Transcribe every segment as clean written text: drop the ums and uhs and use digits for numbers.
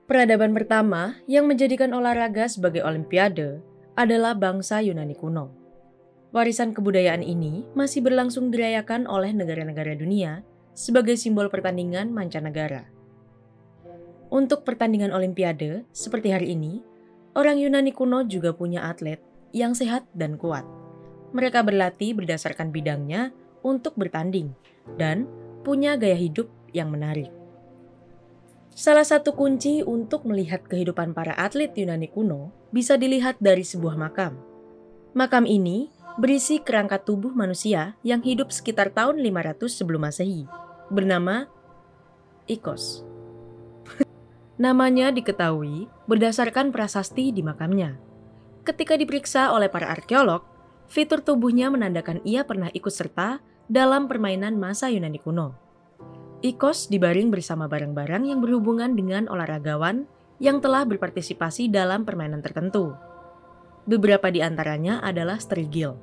Peradaban pertama yang menjadikan olahraga sebagai olimpiade adalah bangsa Yunani kuno. Warisan kebudayaan ini masih berlangsung dirayakan oleh negara-negara dunia sebagai simbol pertandingan mancanegara. Untuk pertandingan olimpiade seperti hari ini, orang Yunani kuno juga punya atlet yang sehat dan kuat. Mereka berlatih berdasarkan bidangnya untuk bertanding dan punya gaya hidup yang menarik. Salah satu kunci untuk melihat kehidupan para atlet Yunani kuno bisa dilihat dari sebuah makam. Makam ini berisi kerangka tubuh manusia yang hidup sekitar tahun 500 sebelum Masehi, bernama Ikos. Namanya diketahui berdasarkan prasasti di makamnya. Ketika diperiksa oleh para arkeolog, fitur tubuhnya menandakan ia pernah ikut serta dalam permainan masa Yunani kuno. Ikos dibaring bersama barang-barang yang berhubungan dengan olahragawan yang telah berpartisipasi dalam permainan tertentu. Beberapa di antaranya adalah sterigil.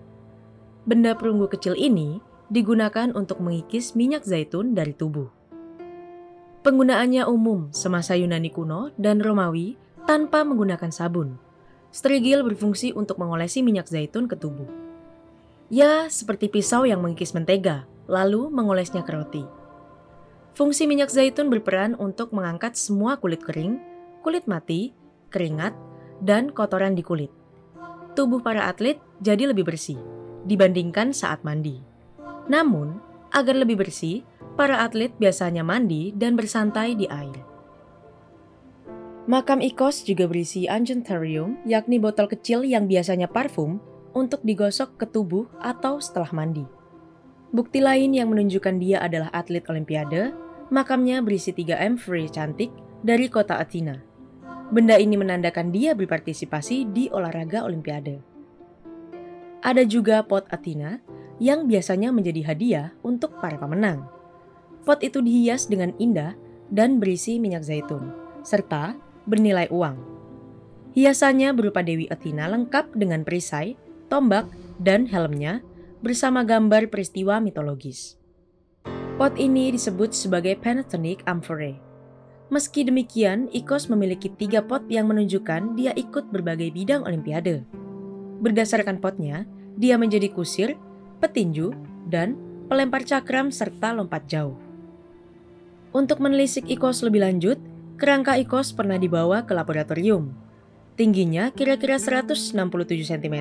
Benda perunggu kecil ini digunakan untuk mengikis minyak zaitun dari tubuh. Penggunaannya umum semasa Yunani kuno dan Romawi tanpa menggunakan sabun. Sterigil berfungsi untuk mengolesi minyak zaitun ke tubuh. Ya, seperti pisau yang mengikis mentega, lalu mengolesnya ke roti. Fungsi minyak zaitun berperan untuk mengangkat semua kulit kering, kulit mati, keringat, dan kotoran di kulit. Tubuh para atlet jadi lebih bersih dibandingkan saat mandi. Namun, agar lebih bersih, para atlet biasanya mandi dan bersantai di air. Makam Ikos juga berisi anjuntharium, yakni botol kecil yang biasanya parfum untuk digosok ke tubuh atau setelah mandi. Bukti lain yang menunjukkan dia adalah atlet olimpiade, makamnya berisi 3 amphorae cantik dari kota Athena. Benda ini menandakan dia berpartisipasi di olahraga olimpiade. Ada juga pot Athena yang biasanya menjadi hadiah untuk para pemenang. Pot itu dihias dengan indah dan berisi minyak zaitun, serta bernilai uang. Hiasannya berupa Dewi Athena lengkap dengan perisai, tombak, dan helmnya, bersama gambar peristiwa mitologis. Pot ini disebut sebagai Panatonic Amphorae. Meski demikian, Ikos memiliki 3 pot yang menunjukkan dia ikut berbagai bidang olimpiade. Berdasarkan potnya, dia menjadi kusir, petinju, dan pelempar cakram serta lompat jauh. Untuk menelisik Ikos lebih lanjut, kerangka Ikos pernah dibawa ke laboratorium. Tingginya kira-kira 167 cm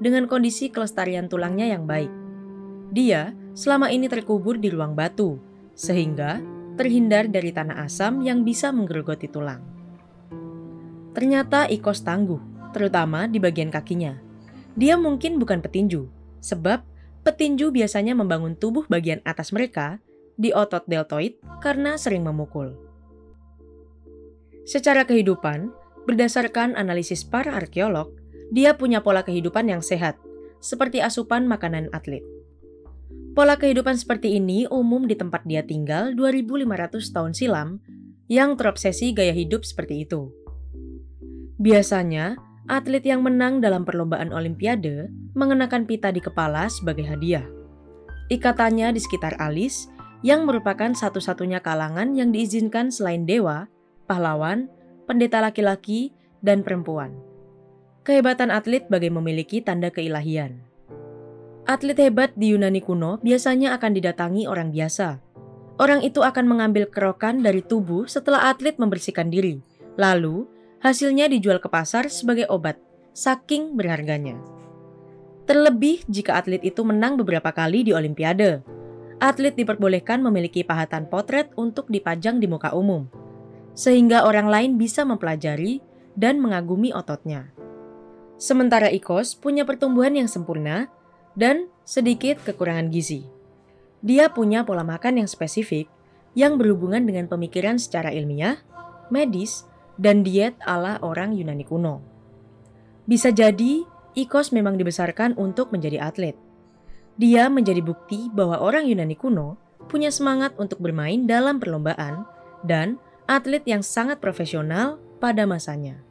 dengan kondisi kelestarian tulangnya yang baik. Dia selama ini terkubur di ruang batu, sehingga terhindar dari tanah asam yang bisa menggerogoti tulang. Ternyata Ikos tangguh, terutama di bagian kakinya. Dia mungkin bukan petinju, sebab petinju biasanya membangun tubuh bagian atas mereka di otot deltoid karena sering memukul. Secara kehidupan, berdasarkan analisis para arkeolog, dia punya pola kehidupan yang sehat, seperti asupan makanan atlet. Pola kehidupan seperti ini umum di tempat dia tinggal 2500 tahun silam yang terobsesi gaya hidup seperti itu. Biasanya, atlet yang menang dalam perlombaan olimpiade mengenakan pita di kepala sebagai hadiah. Ikatannya di sekitar alis yang merupakan satu-satunya kalangan yang diizinkan selain dewa, pahlawan, pendeta laki-laki, dan perempuan. Kehebatan atlet bagai memiliki tanda keilahian. Atlet hebat di Yunani kuno biasanya akan didatangi orang biasa. Orang itu akan mengambil kerokan dari tubuh setelah atlet membersihkan diri. Lalu, hasilnya dijual ke pasar sebagai obat, saking berharganya. Terlebih jika atlet itu menang beberapa kali di Olimpiade. Atlet diperbolehkan memiliki pahatan potret untuk dipajang di muka umum, sehingga orang lain bisa mempelajari dan mengagumi ototnya. Sementara Ikos punya pertumbuhan yang sempurna dan sedikit kekurangan gizi. Dia punya pola makan yang spesifik yang berhubungan dengan pemikiran secara ilmiah, medis, dan diet ala orang Yunani kuno. Bisa jadi, Ikos memang dibesarkan untuk menjadi atlet. Dia menjadi bukti bahwa orang Yunani kuno punya semangat untuk bermain dalam perlombaan dan atlet yang sangat profesional pada masanya.